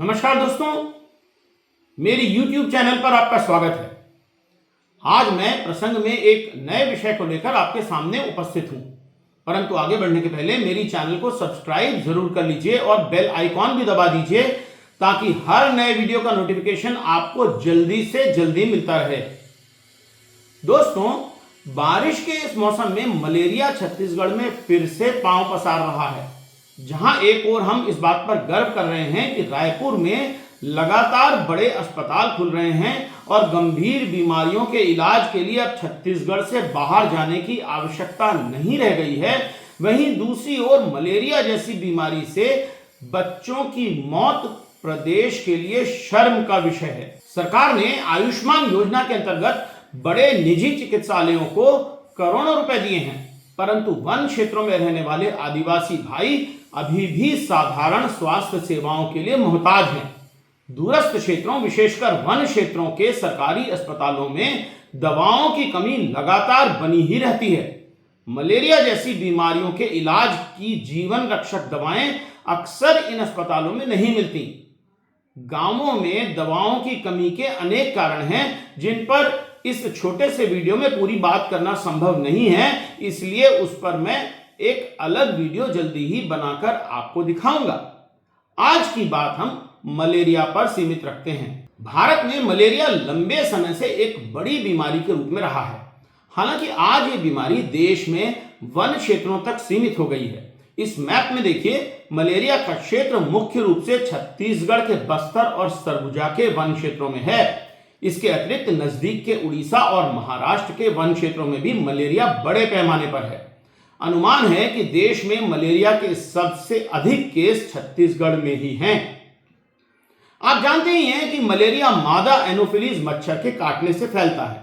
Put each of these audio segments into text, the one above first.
नमस्कार दोस्तों, मेरी YouTube चैनल पर आपका स्वागत है। आज मैं प्रसंग में एक नए विषय को लेकर आपके सामने उपस्थित हूं, परंतु आगे बढ़ने के पहले मेरी चैनल को सब्सक्राइब जरूर कर लीजिए और बेल आइकॉन भी दबा दीजिए ताकि हर नए वीडियो का नोटिफिकेशन आपको जल्दी से जल्दी मिलता रहे। दोस्तों, बारिश के इस मौसम में मलेरिया छत्तीसगढ़ में फिर से पांव पसार रहा है। जहां एक ओर हम इस बात पर गर्व कर रहे हैं कि रायपुर में लगातार बड़े अस्पताल खुल रहे हैं और गंभीर बीमारियों के इलाज के लिए अब छत्तीसगढ़ से बाहर जाने की आवश्यकता नहीं रह गई है, वहीं दूसरी ओर मलेरिया जैसी बीमारी से बच्चों की मौत प्रदेश के लिए शर्म का विषय है। सरकार ने आयुष्मान योजना के अंतर्गत बड़े निजी चिकित्सालयों को करोड़ों रुपए दिए हैं, परंतु वन क्षेत्रों में रहने वाले आदिवासी भाई अभी भी साधारण स्वास्थ्य सेवाओं के लिए मोहताज हैं। दूरस्थ क्षेत्रों, विशेषकर वन क्षेत्रों के सरकारी अस्पतालों में दवाओं की कमी लगातार बनी ही रहती है। मलेरिया जैसी बीमारियों के इलाज की जीवन रक्षक दवाएं अक्सर इन अस्पतालों में नहीं मिलती। गांवों में दवाओं की कमी के अनेक कारण हैं, जिन पर इस छोटे से वीडियो में पूरी बात करना संभव नहीं है, इसलिए उस पर मैं एक अलग वीडियो जल्दी ही बनाकर आपको दिखाऊंगा। आज की बात हम मलेरिया पर सीमित रखते हैं। भारत में मलेरिया लंबे समय से एक बड़ी बीमारी के रूप में रहा है। हालांकि आज ये बीमारी देश में वन क्षेत्रों तक सीमित हो गई है। इस मैप में देखिए, मलेरिया का क्षेत्र मुख्य रूप से छत्तीसगढ़ के बस्तर और सरगुजा के वन क्षेत्रों में है। इसके अतिरिक्त नजदीक के उड़ीसा और महाराष्ट्र के वन क्षेत्रों में भी मलेरिया बड़े पैमाने पर है। अनुमान है कि देश में मलेरिया के सबसे अधिक केस छत्तीसगढ़ में ही हैं। आप जानते ही हैं कि मलेरिया मादा एनोफिलीज मच्छर के काटने से फैलता है,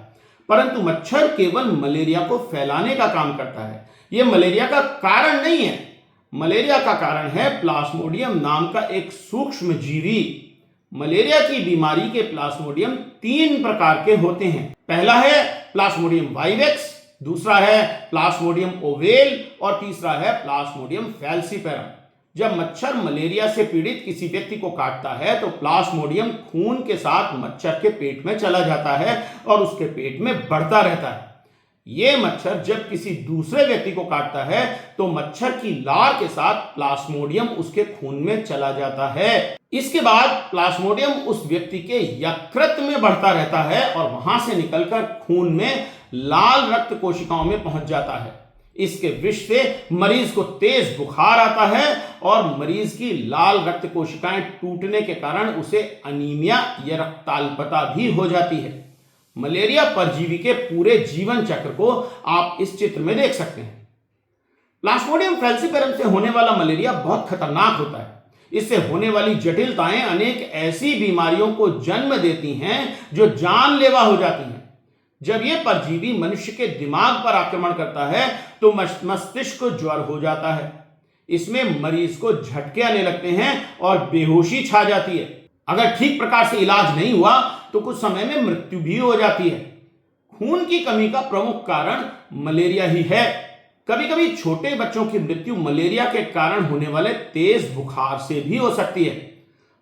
परंतु मच्छर केवल मलेरिया को फैलाने का काम करता है। यह मलेरिया का कारण नहीं है। मलेरिया का कारण है प्लाज्मोडियम नाम का एक सूक्ष्म जीवी। मलेरिया की बीमारी के प्लाज्मोडियम 3 प्रकार के होते हैं। पहला है प्लाज्मोडियम वाइवेक्स, दूसरा है प्लाज्मोडियम ओवेल और तीसरा है प्लाज्मोडियम फैल्सीपेरम। जब मच्छर मलेरिया से पीड़ित किसी व्यक्ति को काटता है तो प्लाज्मोडियम खून के साथ मच्छर के पेट में चला जाता है और उसके पेट में बढ़ता रहता है। ये मच्छर जब किसी दूसरे व्यक्ति को काटता है तो मच्छर की लार के साथ प्लाज्मोडियम उसके खून में चला जाता है। इसके बाद प्लाज्मोडियम उस व्यक्ति के यकृत में बढ़ता रहता है और वहां से निकलकर खून में लाल रक्त कोशिकाओं में पहुंच जाता है। इसके विष से मरीज को तेज बुखार आता है और मरीज की लाल रक्त कोशिकाएं टूटने के कारण उसे अनीमिया या रक्ताल्पता भी हो जाती है। मलेरिया परजीवी के पूरे जीवन चक्र को आप इस चित्र में देख सकते हैं। प्लाज्मोडियम फैल्सीपेरम से होने वाला मलेरिया बहुत खतरनाक होता है। इससे होने वाली जटिलताएं अनेक ऐसी बीमारियों को जन्म देती हैं जो जानलेवा हो जाती हैं। जब यह परजीवी मनुष्य के दिमाग पर आक्रमण करता है तो मस्तिष्क को ज्वर हो जाता है। इसमें मरीज को झटके आने लगते हैं और बेहोशी छा जाती है। अगर ठीक प्रकार से इलाज नहीं हुआ तो कुछ समय में मृत्यु भी हो जाती है। खून की कमी का प्रमुख कारण मलेरिया ही है। कभी कभी छोटे बच्चों की मृत्यु मलेरिया के कारण होने वाले तेज बुखार से भी हो सकती है।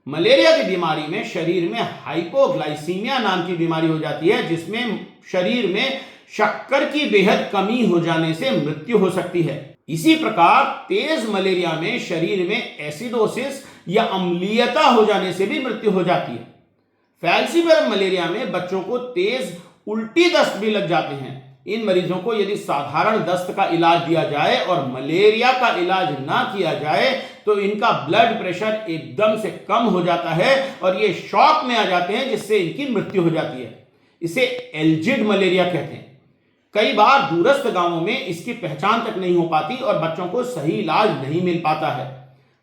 मलेरिया की बीमारी में शरीर में हाइपोग्लाइसीमिया नाम की बीमारी हो जाती है, जिसमें शरीर में शक्कर की बेहद कमी हो जाने से मृत्यु हो सकती है। इसी प्रकार तेज मलेरिया में शरीर में एसिडोसिस या अम्लीयता हो जाने से भी मृत्यु हो जाती है। फैल्सीपेरम मलेरिया में बच्चों को तेज उल्टी दस्त भी लग जाते हैं। इन मरीजों को यदि साधारण दस्त का इलाज दिया जाए और मलेरिया का इलाज ना किया जाए तो इनका ब्लड प्रेशर एकदम से कम हो जाता है और ये शॉक में आ जाते हैं, जिससे इनकी मृत्यु हो जाती है। इसे एल्जिड मलेरिया कहते हैं। कई बार दूरस्थ गांवों में इसकी पहचान तक नहीं हो पाती और बच्चों को सही इलाज नहीं मिल पाता है।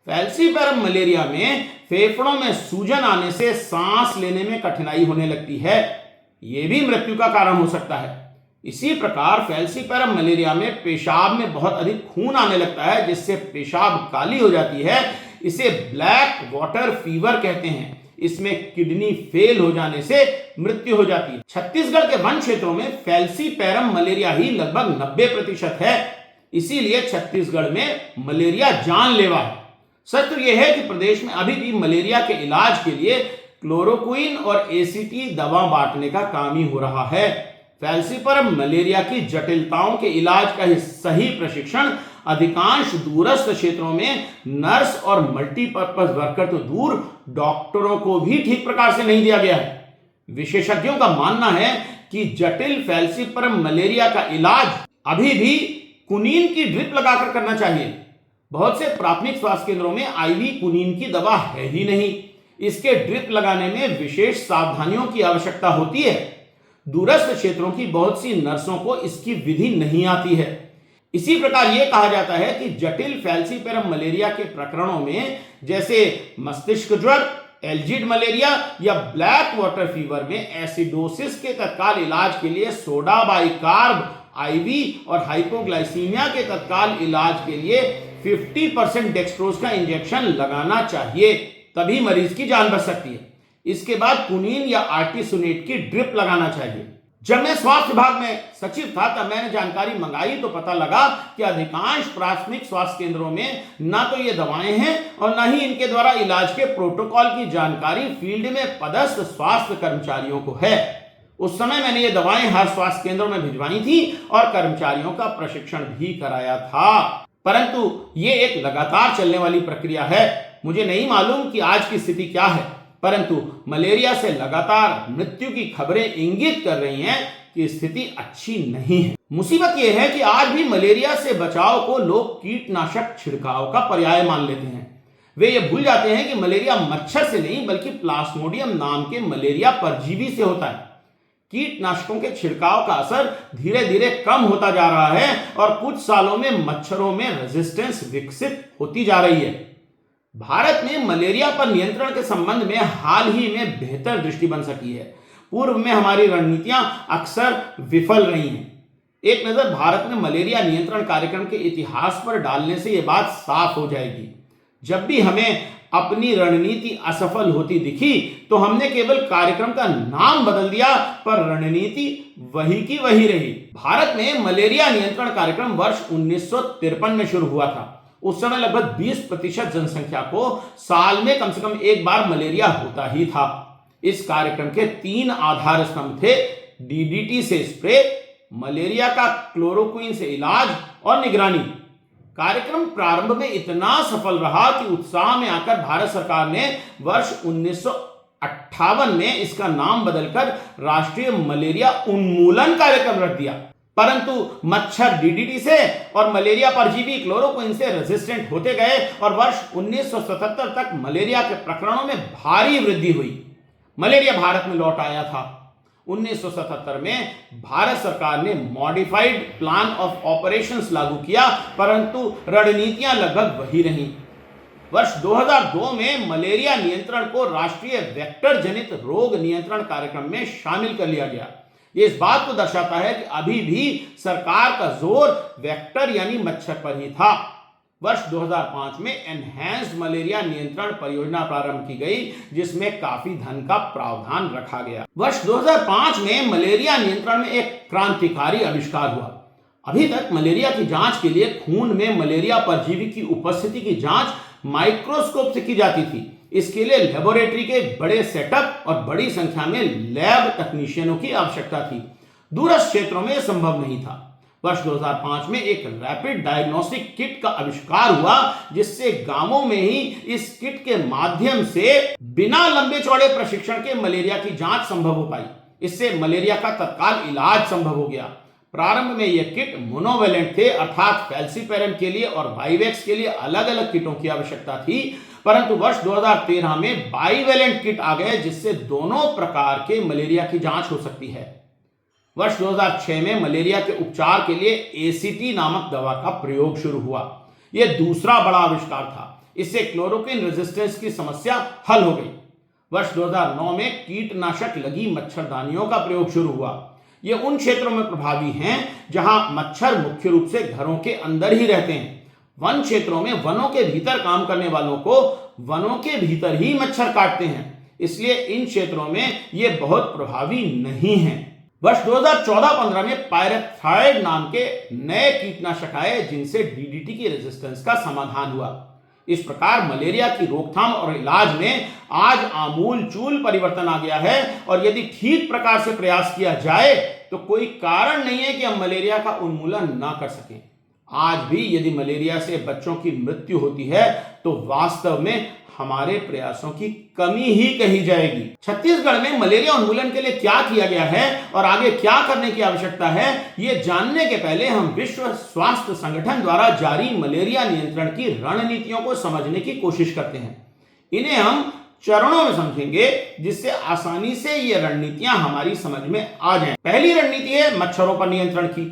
फैल्सीपेरम मलेरिया में फेफड़ों में सूजन आने से सांस लेने में कठिनाई होने लगती है। यह भी मृत्यु का कारण हो सकता है। इसी प्रकार फैल्सीपेरम मलेरिया में पेशाब में बहुत अधिक खून आने लगता है, जिससे पेशाब काली हो जाती है। इसे ब्लैक वाटर फीवर कहते हैं। इसमें किडनी फेल हो जाने से मृत्यु हो जाती है। छत्तीसगढ़ के वन क्षेत्रों में फैल्सीपेरम मलेरिया ही लगभग 90% है। इसीलिए छत्तीसगढ़ में मलेरिया जानलेवा है। सच तो यह है कि प्रदेश में अभी भी मलेरिया के इलाज के लिए क्लोरोक्विन और एसीटी दवा बांटने का काम ही हो रहा है। फैलसीपरम मलेरिया की जटिलताओं के इलाज का सही प्रशिक्षण अधिकांश दूरस्थ क्षेत्रों में नर्स और मल्टीपर्पज वर्कर तो दूर, डॉक्टरों को भी ठीक प्रकार से नहीं दिया गया है। विशेषज्ञों का मानना है कि जटिल फैलसीपरम मलेरिया का इलाज अभी भी कुनीन की ड्रिप लगाकर करना चाहिए। बहुत से प्राथमिक स्वास्थ्य केंद्रों में आईवी कुनीन की दवा है ही नहीं। इसके ड्रिप लगाने में विशेष सावधानियों की आवश्यकता होती है। दूरस्थ क्षेत्रों की बहुत सी नर्सों को इसकी विधि नहीं आती है। इसी प्रकार यह कहा जाता है कि जटिल फैलसीपरम मलेरिया के प्रकरणों में, जैसे मस्तिष्क ज्वर, एल्जिड मलेरिया या ब्लैक वाटर फीवर में, एसिडोसिस के तत्काल इलाज के लिए सोडा बाइकार्ब आईवी और हाइपोग्लाइसीमिया के तत्काल इलाज के लिए 50% डेक्सट्रोज का इंजेक्शन लगाना चाहिए, तभी मरीज की जान बच सकती है। इसके बाद कुनीन या आर्टिसोनेट की ड्रिप लगाना चाहिए। जब मैं स्वास्थ्य विभाग में सचिव था तब मैंने जानकारी मंगाई तो पता लगा कि अधिकांश प्राथमिक स्वास्थ्य केंद्रों में ना तो ये दवाएं हैं और ना ही इनके द्वारा इलाज के प्रोटोकॉल की जानकारी फील्ड में पदस्थ स्वास्थ्य कर्मचारियों को है। उस समय मैंने ये दवाएं हर स्वास्थ्य केंद्रों में भिजवाई थी और कर्मचारियों का प्रशिक्षण भी कराया था, परंतु ये एक लगातार चलने वाली प्रक्रिया है। मुझे नहीं मालूम कि आज की स्थिति क्या है, परंतु मलेरिया से लगातार मृत्यु की खबरें इंगित कर रही हैं कि स्थिति अच्छी नहीं है। मुसीबत यह है कि आज भी मलेरिया से बचाव को लोग कीटनाशक छिड़काव का पर्याय मान लेते हैं। वे ये भूल जाते हैं कि मलेरिया मच्छर से नहीं बल्कि प्लाज्मोडियम नाम के मलेरिया परजीवी से होता है। कीटनाशकों के छिड़काव का असर धीरे धीरे कम होता जा रहा है और कुछ सालों में मच्छरों में रेजिस्टेंस विकसित होती जा रही है। भारत में मलेरिया पर नियंत्रण के संबंध में हाल ही में बेहतर दृष्टि बन सकी है। पूर्व में हमारी रणनीतियां अक्सर विफल रही हैं। एक नजर भारत में मलेरिया नियंत्रण कार्यक्रम के इतिहास पर डालने से यह बात साफ हो जाएगी। जब भी हमें अपनी रणनीति असफल होती दिखी तो हमने केवल कार्यक्रम का नाम बदल दिया, पर रणनीति वही की वही रही। भारत में मलेरिया नियंत्रण कार्यक्रम वर्ष 1953 में शुरू हुआ था। उस समय लगभग 20% जनसंख्या को साल में कम से कम एक बार मलेरिया होता ही था। इस कार्यक्रम के 3 आधार स्तंभ थे: डीडीटी से स्प्रे, मलेरिया का क्लोरोक्विन से इलाज और निगरानी। कार्यक्रम प्रारंभ में इतना सफल रहा कि उत्साह में आकर भारत सरकार ने वर्ष 1958 में इसका नाम बदलकर राष्ट्रीय मलेरिया उन्मूलन कार्यक्रम रख दिया। परंतु मच्छर डीडीटी से और मलेरिया परजीवी क्लोरोक्विन से रेजिस्टेंट होते गए और वर्ष 1977 तक मलेरिया के प्रकरणों में भारी वृद्धि हुई। मलेरिया भारत में लौट आया था। 1977 में भारत सरकार ने मॉडिफाइड प्लान ऑफ ऑपरेशंस लागू किया, परंतु रणनीतियां लगभग वही रहीं। वर्ष 2002 में मलेरिया नियंत्रण को राष्ट्रीय वेक्टर जनित रोग नियंत्रण कार्यक्रम में शामिल कर लिया गया। ये इस बात को दर्शाता है कि अभी भी सरकार का जोर वेक्टर यानी मच्छर पर ही था। वर्ष 2005 में एनहांस्ड मलेरिया नियंत्रण परियोजना प्रारंभ की गई, जिसमें काफी धन का प्रावधान रखा गया। वर्ष 2005 में मलेरिया नियंत्रण में एक क्रांतिकारी आविष्कार हुआ। अभी तक मलेरिया की जांच के लिए खून में मलेरिया परजीवी की उपस्थिति की जांच माइक्रोस्कोप से की जाती थी। इसके लिए लेबोरेटरी के बड़े सेटअप और बड़ी संख्या में लैब तकनीशियनों की आवश्यकता थी। दूरस्थ क्षेत्रों में यह संभव नहीं था। वर्ष 2005 में एक रैपिड डायग्नोस्टिक किट का आविष्कार हुआ, जिससे गांवों में ही इस किट के माध्यम से बिना लंबे चौड़े प्रशिक्षण के मलेरिया की जांच संभव हो पाई। इससे मलेरिया का तत्काल इलाज संभव हो गया। प्रारंभ में यह किट मोनोवेलेंट थे, अर्थात फैलसीपेरम के लिए और बाइवेक्स के लिए अलग अलग किटों की आवश्यकता थी, परंतु वर्ष 2013 में बाइवेलेंट किट आ गए, जिससे दोनों प्रकार के मलेरिया की जांच हो सकती है। वर्ष 2006 में मलेरिया के उपचार के लिए एसीटी नामक दवा का प्रयोग शुरू हुआ। यह दूसरा बड़ा आविष्कार था। इससे क्लोरोक्विन रेजिस्टेंस की समस्या हल हो गई। वर्ष 2009 में कीटनाशक लगी मच्छरदानियों का प्रयोग शुरू हुआ। ये उन क्षेत्रों में प्रभावी हैं जहां मच्छर मुख्य रूप से घरों के अंदर ही रहते हैं। वन क्षेत्रों में वनों के भीतर काम करने वालों को वनों के भीतर ही मच्छर काटते हैं, इसलिए इन क्षेत्रों में ये बहुत प्रभावी नहीं है। वर्ष 2014-15 में पायरेथ्राइड नाम के नए कीटनाशक आए, जिनसे डीडीटी की रेजिस्टेंस का समाधान हुआ। इस प्रकार मलेरिया की रोकथाम और इलाज में आज आमूल चूल परिवर्तन आ गया है और यदि ठीक प्रकार से प्रयास किया जाए तो कोई कारण नहीं है कि हम मलेरिया का उन्मूलन ना कर सकें। आज भी यदि मलेरिया से बच्चों की मृत्यु होती है तो वास्तव में हमारे प्रयासों की कमी ही कही जाएगी। छत्तीसगढ़ में मलेरिया उन्मूलन के लिए क्या किया गया है और आगे क्या करने की आवश्यकता है, ये जानने के पहले हम विश्व स्वास्थ्य संगठन द्वारा जारी मलेरिया नियंत्रण की रणनीतियों को समझने की कोशिश करते हैं। इन्हें हम चरणों में समझेंगे जिससे आसानी से ये रणनीतियां हमारी समझ में आ जाएं। पहली रणनीति है मच्छरों पर नियंत्रण की।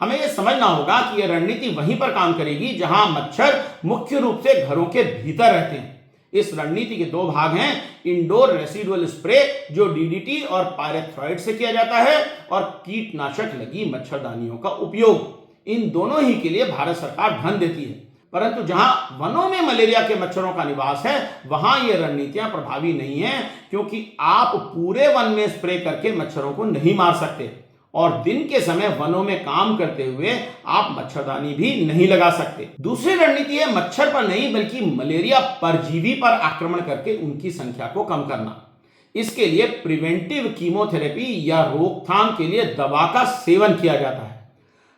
हमें यह समझना होगा कि यह रणनीति वहीं पर काम करेगी जहां मच्छर मुख्य रूप से घरों के भीतर रहते हैं। इस रणनीति के दो भाग हैं, इंडोर रेसिडुअल स्प्रे जो डीडीटी और पायरेथ्रॉइड से किया जाता है और कीटनाशक लगी मच्छरदानियों का उपयोग। इन दोनों ही के लिए भारत सरकार धन देती है, परंतु जहां वनों में मलेरिया के मच्छरों का निवास है वहां ये रणनीतियां प्रभावी नहीं है, क्योंकि आप पूरे वन में स्प्रे करके मच्छरों को नहीं मार सकते और दिन के समय वनों में काम करते हुए आप मच्छरदानी भी नहीं लगा सकते। दूसरी रणनीति है मच्छर पर नहीं बल्कि मलेरिया परजीवी पर आक्रमण करके उनकी संख्या को कम करना। इसके लिए प्रिवेंटिव कीमोथेरेपी या रोकथाम के लिए दवा का सेवन किया जाता है।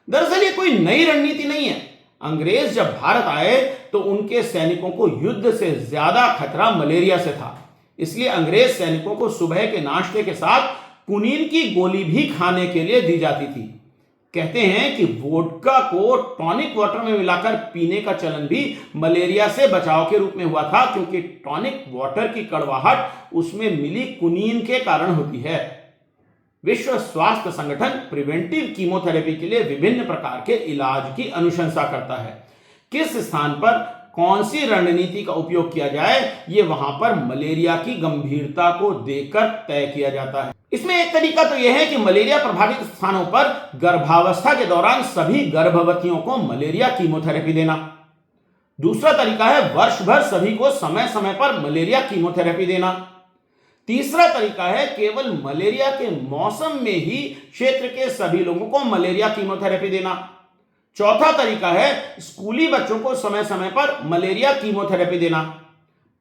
दरअसल ये कोई नई रणनीति नहीं है। अंग्रेज जब भारत आए तो उनके सैनिकों को युद्ध से ज्यादा खतरा मलेरिया से था, इसलिए अंग्रेज सैनिकों को सुबह के नाश्ते के साथ कुनीन की गोली भी खाने के लिए दी जाती थी। कहते हैं कि वोडका को टॉनिक वाटर में मिलाकर पीने का चलन भी मलेरिया से बचाव के रूप में हुआ था, क्योंकि टॉनिक वाटर की कड़वाहट उसमें मिली कुनीन के कारण होती है। विश्व स्वास्थ्य संगठन प्रिवेंटिव कीमोथेरेपी के लिए विभिन्न प्रकार के इलाज की अनुशंसा करता है। किस स्थान पर कौन सी रणनीति का उपयोग किया जाए, ये वहां पर मलेरिया की गंभीरता को देखकर तय किया जाता है। इसमें एक तरीका तो यह है कि मलेरिया प्रभावित स्थानों पर गर्भावस्था के दौरान सभी गर्भवतियों को मलेरिया कीमोथेरेपी देना। दूसरा तरीका है वर्ष भर सभी को समय समय पर मलेरिया कीमोथेरेपी देना। तीसरा तरीका है केवल मलेरिया के मौसम में ही क्षेत्र के सभी लोगों को मलेरिया कीमोथेरेपी देना। चौथा तरीका है स्कूली बच्चों को समय समय पर मलेरिया कीमोथेरेपी देना।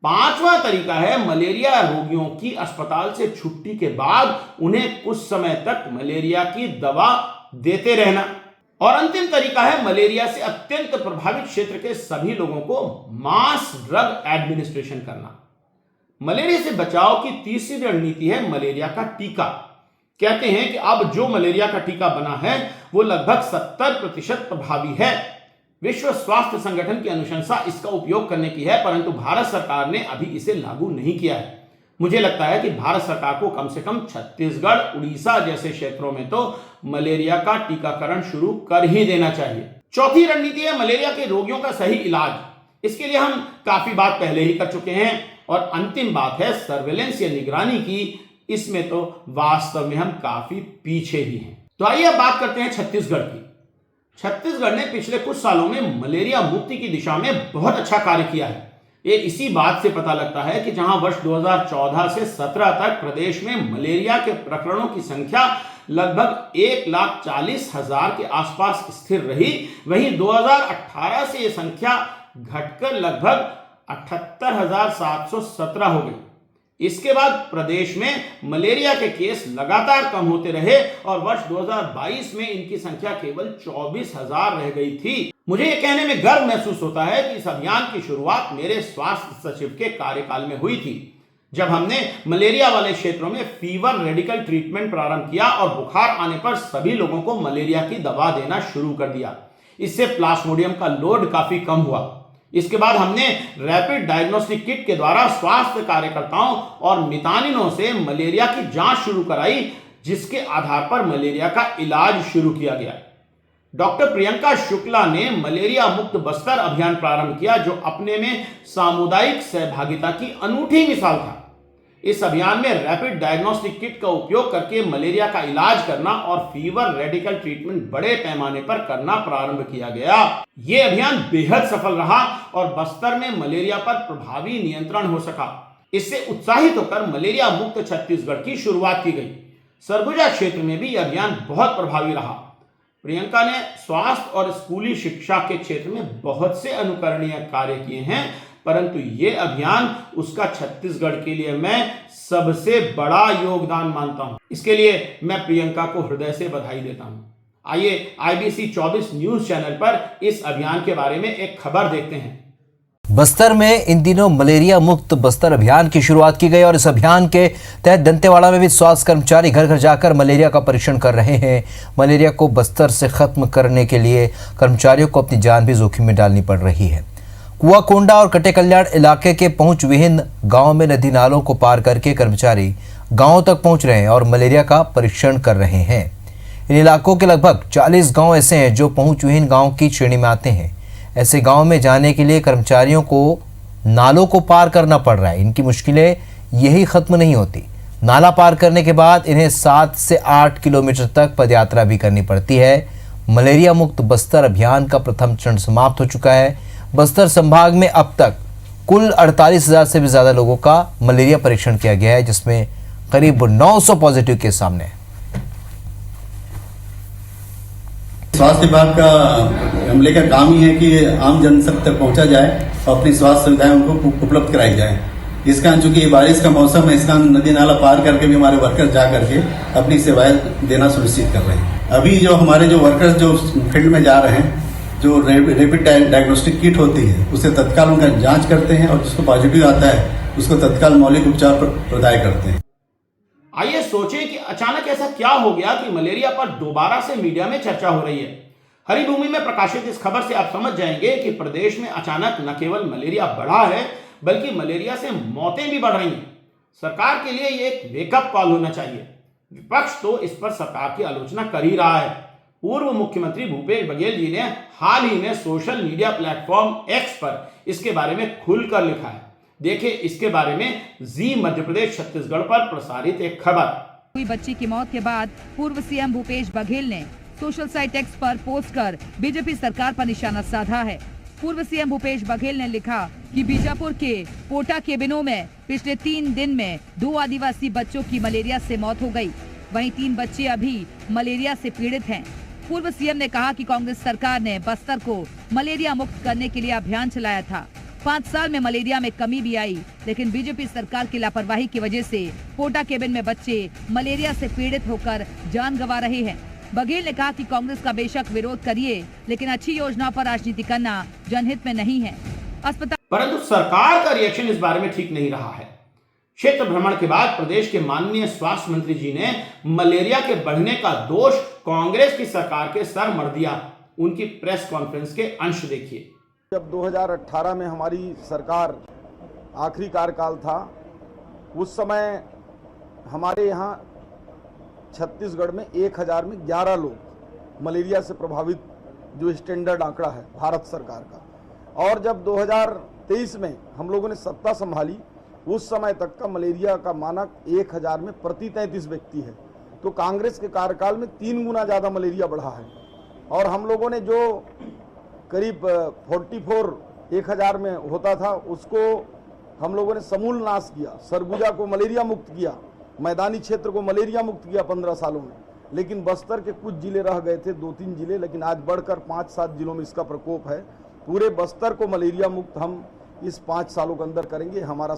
पांचवा तरीका है मलेरिया रोगियों की अस्पताल से छुट्टी के बाद उन्हें कुछ समय तक मलेरिया की दवा देते रहना। और अंतिम तरीका है मलेरिया से अत्यंत प्रभावित क्षेत्र के सभी लोगों को मास ड्रग एडमिनिस्ट्रेशन करना। मलेरिया से बचाव की तीसरी रणनीति है मलेरिया का टीका। कहते हैं कि अब जो मलेरिया का टीका बना है वो लगभग 70% प्रभावी है। विश्व स्वास्थ्य संगठन की अनुशंसा इसका उपयोग करने की है, परंतु भारत सरकार ने अभी इसे लागू नहीं किया है। मुझे लगता है कि भारत सरकार को कम से कम छत्तीसगढ़, उड़ीसा जैसे क्षेत्रों में तो मलेरिया का टीकाकरण शुरू कर ही देना चाहिए। चौथी रणनीति है मलेरिया के रोगियों का सही इलाज। इसके लिए हम काफी बात पहले ही कर चुके हैं। और अंतिम बात है सर्वेलेंस या निगरानी की। इसमें तो वास्तव में हम काफी पीछे ही हैं। तो आइए अब बात करते हैं छत्तीसगढ़ की। छत्तीसगढ़ ने पिछले कुछ सालों में मलेरिया मुक्ति की दिशा में बहुत अच्छा कार्य किया है। ये इसी बात से पता लगता है कि जहां वर्ष 2014 से 17 तक प्रदेश में मलेरिया के प्रकरणों की संख्या लगभग 1,40,000 के आसपास स्थिर रही, वहीं 2018 से यह संख्या घटकर लगभग 78,717 हो गई। इसके बाद प्रदेश में मलेरिया के केस लगातार कम होते रहे और वर्ष 2022 में इनकी संख्या केवल 24,000 रह गई थी। मुझे यह कहने में गर्व महसूस होता है कि इस अभियान की शुरुआत मेरे स्वास्थ्य सचिव के कार्यकाल में हुई थी, जब हमने मलेरिया वाले क्षेत्रों में फीवर रेडिकल ट्रीटमेंट प्रारंभ किया और बुखार आने पर सभी लोगों को मलेरिया की दवा देना शुरू कर दिया। इससे प्लाज्मोडियम का लोड काफी कम हुआ। इसके बाद हमने रैपिड डायग्नोस्टिक किट के द्वारा स्वास्थ्य कार्यकर्ताओं और मितानिनों से मलेरिया की जांच शुरू कराई, जिसके आधार पर मलेरिया का इलाज शुरू किया गया। डॉक्टर प्रियंका शुक्ला ने मलेरिया मुक्त बस्तर अभियान प्रारंभ किया, जो अपने में सामुदायिक सहभागिता की अनूठी मिसाल था। इस अभियान में रैपिड डायग्नोस्टिक किट का उपयोग करके मलेरिया का इलाज करना और फीवर रेडिकल ट्रीटमेंट बड़े पैमाने पर करना प्रारंभ किया गया। यह अभियान बेहद सफल रहा और बस्तर में मलेरिया पर प्रभावी नियंत्रण हो सका। इससे उत्साहित होकर मलेरिया मुक्त छत्तीसगढ़ की शुरुआत की गई। सरगुजा क्षेत्र में भी यह अभियान बहुत प्रभावी रहा। प्रियंका ने स्वास्थ्य और स्कूली शिक्षा के क्षेत्र में बहुत से अनुकरणीय कार्य किए हैं, परंतु ये अभियान उसका छत्तीसगढ़ के लिए मैं सबसे बड़ा योगदान मानता हूं। इसके लिए मैं प्रियंका को हृदय से बधाई देता हूं। आइए IBC 24 न्यूज चैनल पर इस अभियान के बारे में एक खबर देखते हैं। बस्तर में इन दिनों मलेरिया मुक्त बस्तर अभियान की शुरुआत की गई और इस अभियान के तहत दंतेवाड़ा में भी स्वास्थ्य कर्मचारी घर घर जाकर मलेरिया का परीक्षण कर रहे हैं। मलेरिया को बस्तर से खत्म करने के लिए कर्मचारियों को अपनी जान भी जोखिम में डालनी पड़ रही है। कुआकोंडा और कटे कल्याण इलाके के पहुंच विहीन गाँव में नदी नालों को पार करके कर्मचारी गाँव तक पहुंच रहे हैं और मलेरिया का परीक्षण कर रहे हैं। इन इलाकों के लगभग 40 गाँव ऐसे हैं जो पहुंच विहीन गाँव की श्रेणी में आते हैं। ऐसे गांव में जाने के लिए कर्मचारियों को नालों को पार करना पड़ रहा है। इनकी मुश्किलें यही खत्म नहीं होती। नाला पार करने के बाद इन्हें 7 से 8 किलोमीटर तक पदयात्रा भी करनी पड़ती है। मलेरिया मुक्त बस्तर अभियान का प्रथम चरण समाप्त हो चुका है। बस्तर संभाग में अब तक कुल 48,000 से भी ज्यादा लोगों का मलेरिया परीक्षण किया गया है, जिसमें करीब 900 पॉजिटिव केस सामने हैं। स्वास्थ्य विभाग का हमले का काम ही है कि आम जन तक पहुंचा जाए और अपनी स्वास्थ्य सुविधाएं उनको उपलब्ध कराई जाए। इसका चूंकि बारिश का मौसम है, इसका नदी नाला पार करके भी हमारे वर्कर्स जा करके अपनी सेवाएं देना सुनिश्चित कर रहे हैं। अभी जो हमारे जो वर्कर्स जो फील्ड में जा रहे हैं, जो रैपिड डायग्नोस्टिक किट होती है, उससे तत्काल उनका जाँच करते हैं और जिसको पॉजिटिव आता है उसको तत्काल मौलिक उपचार प्रदान करते हैं। आइए सोचें कि अचानक ऐसा क्या हो गया कि मलेरिया पर दोबारा से मीडिया में चर्चा हो रही है। हरिभूमि में प्रकाशित इस खबर से आप समझ जाएंगे कि प्रदेश में अचानक न केवल मलेरिया बढ़ा है, बल्कि मलेरिया से मौतें भी बढ़ रही हैं। सरकार के लिए ये एक वेकअप कॉल होना चाहिए। विपक्ष तो इस पर सरकार की आलोचना कर ही रहा है। पूर्व मुख्यमंत्री भूपेश बघेल जी ने हाल ही में सोशल मीडिया प्लेटफॉर्म X पर इसके बारे में खुलकर लिखा है। देखिए इसके बारे में जी मध्य प्रदेश छत्तीसगढ़ पर प्रसारित एक खबर। हुई बच्ची की मौत के बाद पूर्व सीएम भूपेश बघेल ने सोशल साइट X पर पोस्ट कर बीजेपी सरकार पर निशाना साधा है। पूर्व सीएम भूपेश बघेल ने लिखा कि बीजापुर के पोटा केबिनों में पिछले 3 दिन में 2 आदिवासी बच्चों की मलेरिया से मौत हो गई। वहीं 3 बच्चे अभी मलेरिया से पीड़ित हैं। पूर्व सीएम ने कहा कि कांग्रेस सरकार ने बस्तर को मलेरिया मुक्त करने के लिए अभियान चलाया था। 5 साल में मलेरिया में कमी भी आई, लेकिन बीजेपी सरकार की लापरवाही की वजह से पोटा केबिन में बच्चे मलेरिया से पीड़ित होकर जान गंवा रहे हैं। बघेल ने कहा कि कांग्रेस का बेशक विरोध करिए, लेकिन अच्छी योजना पर राजनीति करना जनहित में नहीं है। अस्पताल परंतु सरकार का रिएक्शन इस बारे में ठीक नहीं रहा है। क्षेत्र भ्रमण के बाद प्रदेश के माननीय स्वास्थ्य मंत्री जी ने मलेरिया के बढ़ने का दोष कांग्रेस की सरकार के सर मढ़ दिया। उनकी प्रेस कॉन्फ्रेंस के अंश देखिए। जब 2018 में हमारी सरकार आखिरी कार्यकाल था, उस समय हमारे यहाँ छत्तीसगढ़ में 1000 में 11 लोग मलेरिया से प्रभावित, जो स्टैंडर्ड आंकड़ा है भारत सरकार का। और जब 2023 में हम लोगों ने सत्ता संभाली, उस समय तक का मलेरिया का मानक 1000 में प्रति 33 व्यक्ति है। तो कांग्रेस के कार्यकाल में 3 गुना ज़्यादा मलेरिया बढ़ा है। और हम लोगों ने जो करीब 44 1000 में होता था, उसको हम लोगों ने समूल नाश किया। सरगुजा को मलेरिया मुक्त किया, मैदानी क्षेत्र को मलेरिया मुक्त किया 15 सालों में। लेकिन बस्तर के कुछ जिले रह गए थे, 2-3 जिले, लेकिन आज बढ़कर 5-7 जिलों में इसका प्रकोप है। पूरे बस्तर को मलेरिया मुक्त हम इस 5 सालों के अंदर करेंगे। हमारा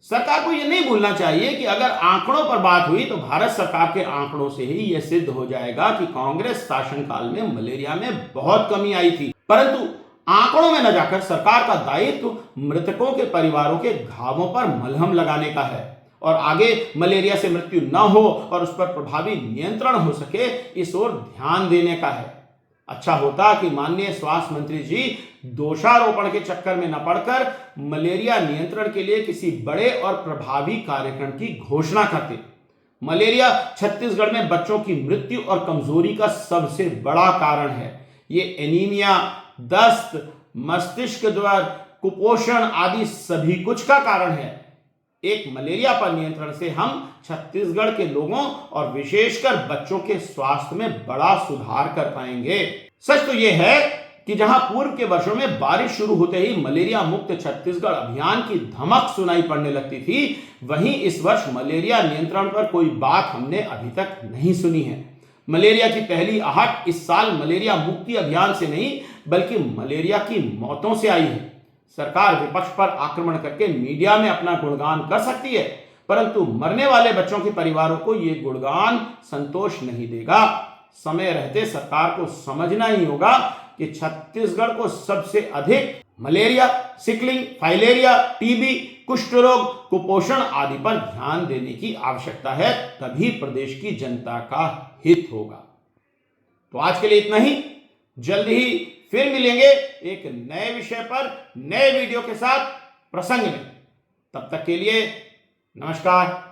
सरकार को यह नहीं भूलना चाहिए कि अगर आंकड़ों पर बात हुई तो भारत सरकार के आंकड़ों से ही यह सिद्ध हो जाएगा कि कांग्रेस शासनकाल में मलेरिया में बहुत कमी आई थी। परंतु आंकड़ों में न जाकर सरकार का दायित्व मृतकों के परिवारों के घावों पर मलहम लगाने का है और आगे मलेरिया से मृत्यु न हो और उस पर प्रभावी नियंत्रण हो सके, इस ओर ध्यान देने का है। अच्छा होता कि माननीय स्वास्थ्य मंत्री जी दोषारोपण के चक्कर में न पड़कर मलेरिया नियंत्रण के लिए किसी बड़े और प्रभावी कार्यक्रम की घोषणा करते। मलेरिया छत्तीसगढ़ में बच्चों की मृत्यु और कमजोरी का सबसे बड़ा कारण है। ये एनीमिया, दस्त, मस्तिष्क ज्वर, कुपोषण आदि सभी कुछ का कारण है। एक मलेरिया पर नियंत्रण से हम छत्तीसगढ़ के लोगों और विशेषकर बच्चों के स्वास्थ्य में बड़ा सुधार कर पाएंगे। सच तो यह है कि जहां पूर्व के वर्षों में बारिश शुरू होते ही मलेरिया मुक्त छत्तीसगढ़ अभियान की धमक सुनाई पड़ने लगती थी, वहीं इस वर्ष मलेरिया नियंत्रण पर कोई बात हमने अभी तक नहीं सुनी है। मलेरिया की पहली आहट इस साल मलेरिया मुक्ति अभियान से नहीं, बल्कि मलेरिया की मौतों से आई है। सरकार विपक्ष पर आक्रमण करके मीडिया में अपना गुणगान कर सकती है, परंतु मरने वाले बच्चों के परिवारों को यह गुणगान संतोष नहीं देगा। समय रहते सरकार को समझना ही होगा कि छत्तीसगढ़ को सबसे अधिक मलेरिया, सिकलिंग, फाइलेरिया, टीबी, कुष्ठ रोग, कुपोषण आदि पर ध्यान देने की आवश्यकता है, तभी प्रदेश की जनता का हित होगा। तो आज के लिए इतना ही। जल्द ही फिर मिलेंगे एक नए विषय पर नए वीडियो के साथ प्रसंग में। तब तक के लिए नमस्कार।